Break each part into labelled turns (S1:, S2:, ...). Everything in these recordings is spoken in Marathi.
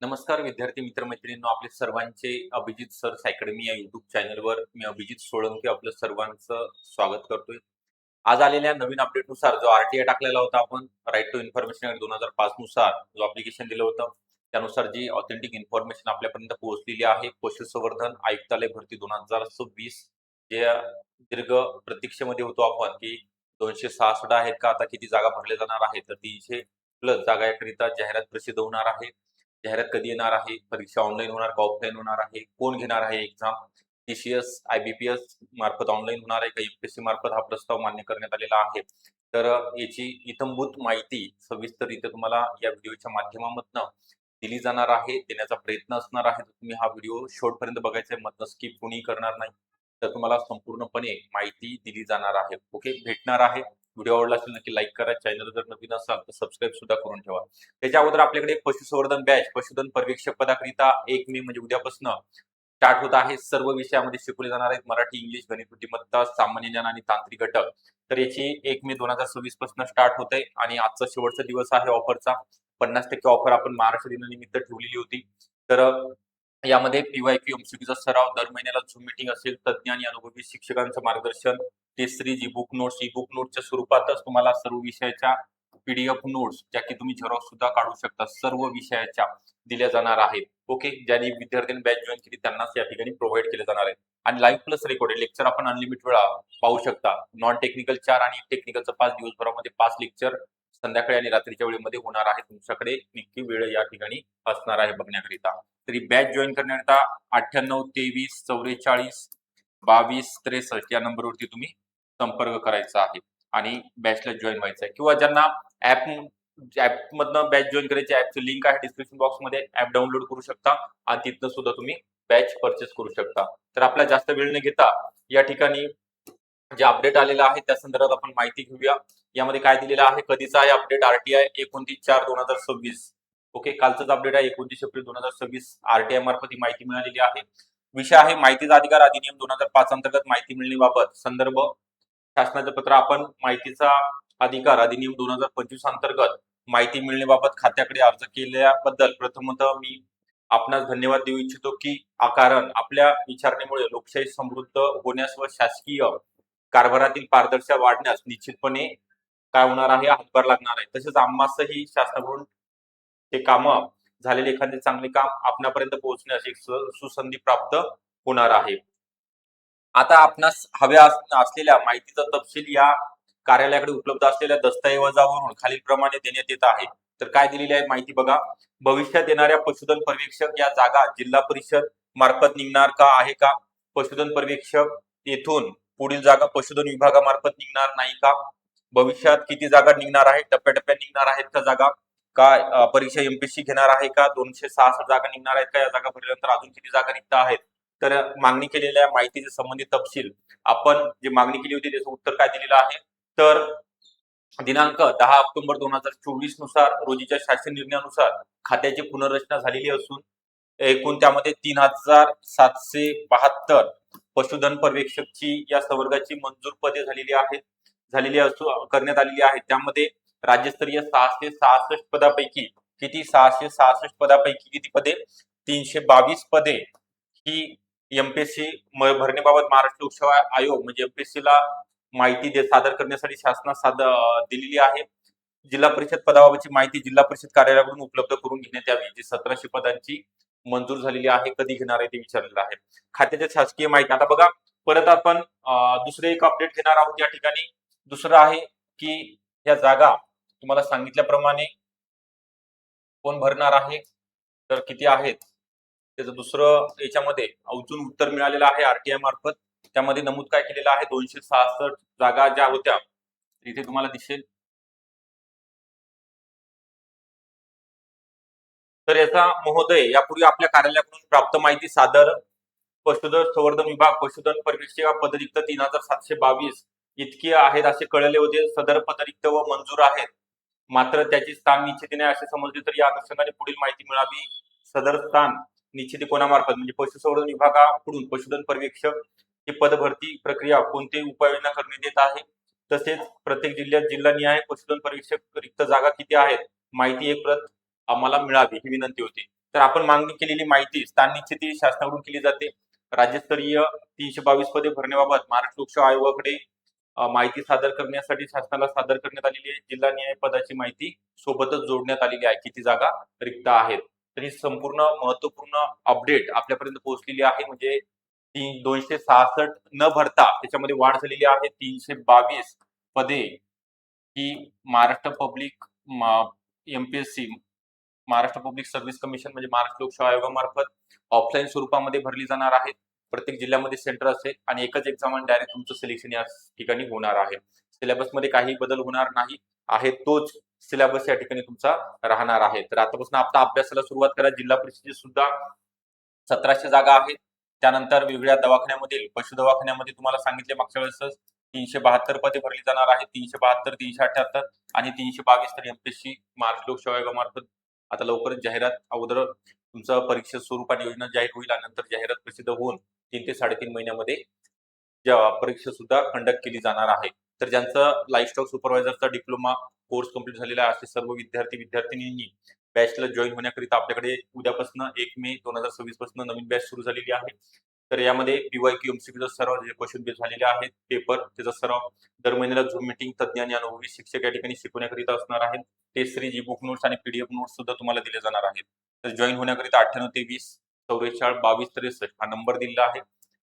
S1: नमस्कार विद्यार्थी मित्रमैत्रिणींनो, आपले सर्वांचे अभिजित सर्च अकॅडमी या युट्यूब चॅनलवर मी अभिजित सोळंके आपलं सर्वांचं स्वागत करतोय. आज आलेल्या नवीन अपडेटनुसार जो आरटीआय टाकलेला होता आपण राईट टू इन्फॉर्मेशन ॲक्ट 2005 नुसार जो ॲप्लिकेशन दिलं होतं, त्यानुसार जी ऑथेंटिक इन्फॉर्मेशन आपल्यापर्यंत पोहोचलेली आहे. पशुसंवर्धन आयुक्तालय भरती 2026 जे दीर्घ प्रतीक्षेमध्ये होतो आपण, की 266 आहेत का, आता किती जागा भरल्या जाणार आहेत, तर 300 प्लस जागा याकरिता जाहिरात प्रसिद्ध होणार आहे. जाहिरात कधी येणार आहे, परीक्षा ऑनलाईन होणार का ऑफलाईन होणार आहे, कोण घेणार आहे एक्झाम, टीसीएस आयबीपीएस मार्फत ऑनलाईन होणार आहे का यूपीएससी मार्फत, हा प्रस्ताव मान्य करण्यात आलेला आहे. तर याची इत्थंभूत माहिती सविस्तर इथे तुम्हाला या व्हिडिओच्या माध्यमातून दिली जाणार आहे, देण्याचा प्रयत्न असणार आहे. तुम्ही हा व्हिडिओ शेवटपर्यंत बघायचा आहे, मधनं स्किप कोणी करणार नाही, तर तुम्हाला संपूर्णपणे माहिती दिली जाणार आहे. ओके, भेटणार आहे. व्हिडिओ आवडला असेल नक्की लाईक करा. चॅनल जर नवीन असाल तर सबस्क्राईब सुद्धा करून ठेवा. त्याच्या अगोदर आपल्याकडे एक पशुसंवर्धन बॅच पशुधन पर्यवेक्षक पदाकरिता 1 मे म्हणजे उद्यापासून स्टार्ट होत आहे. सर्व विषयामध्ये शिकवले जाणार आहेत. मराठी, इंग्लिश, गणित, बुद्धिमत्ता, सामान्य ज्ञान आणि तांत्रिक घटक. तर याची 1 मे 2026 पासून स्टार्ट होत आहे आणि आजचा शेवटचा दिवस आहे ऑफरचा. 50% ऑफर आपण महाराष्ट्र दिनानिमित्त ठेवलेली होती. तर यामध्ये पीवायक्यू एमसीक्यूचा सराव, दर महिन्याला झूम मीटिंग असेल, तज्ञ आणि अनुभवी शिक्षकांचं मार्गदर्शन, टेस्ट सिरीज, ई बुक नोट्सच्या स्वरूपातच तुम्हाला सर्व विषयाच्या पीडीएफ नोट्स ज्या की तुम्ही झेरॉक्स सुद्धा काढू शकता, सर्व विषयाच्या दिल्या जाणार आहेत. ओके, ज्यांनी विद्यार्थ्यांनी बॅच जॉईन केली त्यांनाच या ठिकाणी प्रोव्हाइड केले जाणार आहे. आणि लाईव्ह प्लस रेकॉर्डेड लेक्चर आपण अनलिमिटेड वेळा पाहू शकता. नॉन टेक्निकल 4 आणि टेक्निकलचं 5 दिवसभरामध्ये 5 लेक्चर संध्याकाळी आणि रात्रीच्या वेळेमध्ये होणार आहे. तुमच्याकडे नक्की वेळ या ठिकाणी असणार आहे बघण्याकरिता. तरी बॅच जॉईन करण्याकरिता 98 23 44 22 63 या नंबरवरती तुम्ही संपर्क करायचा आहे आणि बॅचला जॉईन व्हायचं आहे. किंवा ज्यांना ऍप मधनं बॅच जॉईन करायची, ऍपची लिंक आहे डिस्क्रिप्शन बॉक्स मध्ये, ऍप डाउनलोड करू शकता आणि तिथनं सुद्धा तुम्ही बॅच परचेस करू शकता. तर आपला जास्त वेळ न घेता या ठिकाणी जे अपडेट आलेला आहे त्या संदर्भात आपण माहिती घेऊया. यामध्ये काय दिलेलं आहे, कधीचा आहे अपडेट, आरटीआय 29/4/2026. ओके, कालचाच अपडेट आहे 29 एप्रिल 2026. आरटीआय मार्फत ही माहिती मिळालेली आहे. विषय आहे माहितीचा अधिकार अधिनियम 2005 अंतर्गत माहिती मिळण्याबाबत संदर्भ शासनाचं पत्र. आपण माहितीचा अधिकार अधिनियम 2025 अंतर्गत माहिती मिळण्याबाबत खात्याकडे अर्ज केल्याबद्दल प्रथमतः मी आपणास धन्यवाद देऊ इच्छितो, की कारण आपल्या विचारणेमुळे लोकशाही समृद्ध होण्यास व शासकीय कारभारातील पारदर्शकता वाढण्यास निश्चितपणे काय होणार आहे, हातभार लागणार आहे. तसेच आम्हासही शासनाकडून हे काम झालेले एखादे चांगले काम आपणापर्यंत पोहोचण्यास एक सुसंधी प्राप्त होणार आहे. आता आपणास हव्या असलेल्या माहितीचा तपशील या कार्यालयाकडे उपलब्ध असलेल्या दस्तऐवजावरून खालील प्रमाणे देण्यात येत आहे. तर काय दिलेली आहे माहिती बघा. भविष्यात येणाऱ्या पशुधन पर्यवेक्षक या जागा जिल्हा परिषद मार्फत निघणार का आहे का? पशुधन पर्यवेक्षक येथून पुढील जागा पशुधन विभागामार्फत निघणार नाही का? भविष्यात किती जागा निघणार आहेत, टप्प्याटप्प्याने निघणार आहेत का जागा? काय परीक्षा एमपीएससी घेणार आहे का? 266 जागा निघणार आहेत का? या जागा भरल्यानंतर अजून किती जागा निघत आहेत? तर मागणी केलेल्या माहितीचे संबंधित तपशील आपण जी मागणी केली होती त्याचं उत्तर काय दिलेलं आहे, तर दिनांक 10 ऑक्टोबर 2024 नुसार रोजीच्या शासन निर्णयानुसार खात्याची पुनर्रचना झालेली असून एकूण त्यामध्ये 3772 पशुधन पर्यवेक्षकची या संवर्गाची मंजूर पदे करण्यात आलेली आहेत. त्यामध्ये राज्यस्तरीय 666 पदापैकी किती 666 पदापैकी किती पदे 322 पदे ही एमपीएससी भरण्याबाबत महाराष्ट्र लोकसेवा आयोग म्हणजे एमपीएससी ला माहिती सादर करण्यासाठी शासनास दिलेली आहे. जिल्हा परिषद पदाबाबतची माहिती जिल्हा परिषद कार्यालयाकडून उपलब्ध करून घेण्यात यावी. जी 1700 पदांची मंजूर झालेली आहे, कधी घेणार आहे ते विचारलेलं आहे. खात्याच्या शासकीय माहिती आता बघा, परत आपण दुसरे एक अपडेट घेणार आहोत या ठिकाणी. दुसरं आहे की या जागा तुम्हाला सांगितल्याप्रमाणे कोण भरणार आहे, तर किती आहेत त्याचं दुसरं याच्यामध्ये अजून उत्तर मिळालेलं आहे आरटीआय मार्फत. त्यामध्ये नमूद काय केलेलं आहे, 266 जागा ज्या होत्या इथे तुम्हाला दिसेल. तर याचा महोदय यापूर्वी आपल्या कार्यालयाकडून प्राप्त माहिती सादर पशुधन संवर्धन विभाग पशुधन पर्यवेक्षक पदरिक्त 3722 इतके आहेत असे कळले होते. सदर पदरिक्त व मंजूर आहेत, मात्र त्याची स्थान निश्चिती नाही असे समजले. तर या अनुषंगाने पुढील माहिती मिळावी. सदर स्थान निश्चिती कोणामार्फत म्हणजे पशुसंवर्धन विभागाकडून पशुधन पर्यवेक्षक ही पदभरती प्रक्रिया कोणते उपाययोजना करण्यात येत आहे. तसेच प्रत्येक जिल्ह्यात जिल्हानिहाय पशुधन पर्यवेक्षक रिक्त जागा किती आहेत माहिती एक प्रत आम्हाला मिळावी ही विनंती होती. तर आपण मागणी केलेली माहिती स्थान निश्चिती शासनाकडून केली जाते. राज्यस्तरीय 322 पदे भरण्याबाबत महाराष्ट्र लोकसेवा आयोगाकडे माहिती सादर करण्यासाठी शासनाला सादर करण्यात आलेली आहे. जिल्हा न्याय पदाची माहिती सोबतच जोडण्यात आलेली आहे. किती जागा रिक्त आहेत. तर ही संपूर्ण महत्वपूर्ण अपडेट आपल्यापर्यंत पोहोचलेली आहे. म्हणजे 266 न भरता त्याच्यामध्ये वाढ झालेली आहे. 322 पदे ही Maharashtra public MPSC Maharashtra public service commission म्हणजे महाराष्ट्र लोकसेवा आयोगामार्फत ऑफलाईन स्वरूपामध्ये भरली जाणार आहेत. प्रत्येक जिल्ह्यामध्ये सेंटर असेल आणि एकच एक्झाम आणि डायरेक्ट तुमचं सिलेक्शन या ठिकाणी होणार आहे. सिलेबसमध्ये काही बदल होणार नाही आहे. तोच सिलेबस या ठिकाणी तुमचा राहणार आहे. तर आतापासून आपला अभ्यासाला सुरुवात करा. जिल्हा परिषदेची सुद्धा 1700 जागा आहेत. त्यानंतर वेगवेगळ्या दवाखान्यामध्ये पशु दवाखान्यामध्ये तुम्हाला सांगितले मागच्या वेळेसच 372 पदे भरली जाणार आहेत. 372, 378 आणि 322 तर एमपीएससी महाराष्ट्र लोकसेवा आयोगामार्फत आता लवकरच जाहिरात अगोदर तुमचं परीक्षा स्वरूप आणि योजना जाहीर होईल आणि नंतर जाहिरात प्रसिद्ध होऊन 3 ते 3.5 महिन्यामध्ये परीक्षा सुद्धा कंडक्ट केली जाणार आहे. तर ज्यांचं लाईफस्टॉक सुपरवायझरचा डिप्लोमा कोर्स कंप्लीट झालेला आहे असे सर्व विद्यार्थिनींनी बॅचला जॉईन होण्याकरिता आपल्याकडे उद्यापासून 1 मे 2026 पासून नवीन बॅच सुरू झालेली आहे. तर यामध्ये पीवायक्यू एमसीक्यूचा सराव जे क्वेश्चन बेस झालेले आहेत पेपर त्याचा सराव दर महिन्याला झूम मीटिंग तज्ञ आणि अनुभवी शिक्षक या ठिकाणी शिकवण्याकरिता असणार आहेत. Test series e book notes आणि पीडीएफ नोट्स सुद्धा तुम्हाला दिले जाणार आहेत. तर जॉईन होण्याकरिता 98 23 44 22 63 हा नंबर दिलेला आहे.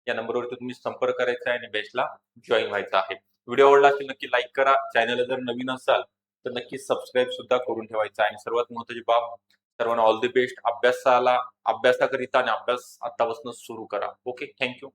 S1: या नंबरवरती तुम्ही संपर्क करायचा आहे आणि बॅचला जॉईन व्हायचा आहे. व्हिडिओ आवडला असेल नक्की लाईक करा. चॅनलला जर नवीन असाल तर नक्की सबस्क्राईब सुद्धा करून ठेवायचा आहे. आणि सर्वात महत्त्वाची बाब सर्वांना ऑल द बेस्ट. अभ्यासाकरिता आणि अभ्यास आतापासून सुरू करा. Okay, thank you.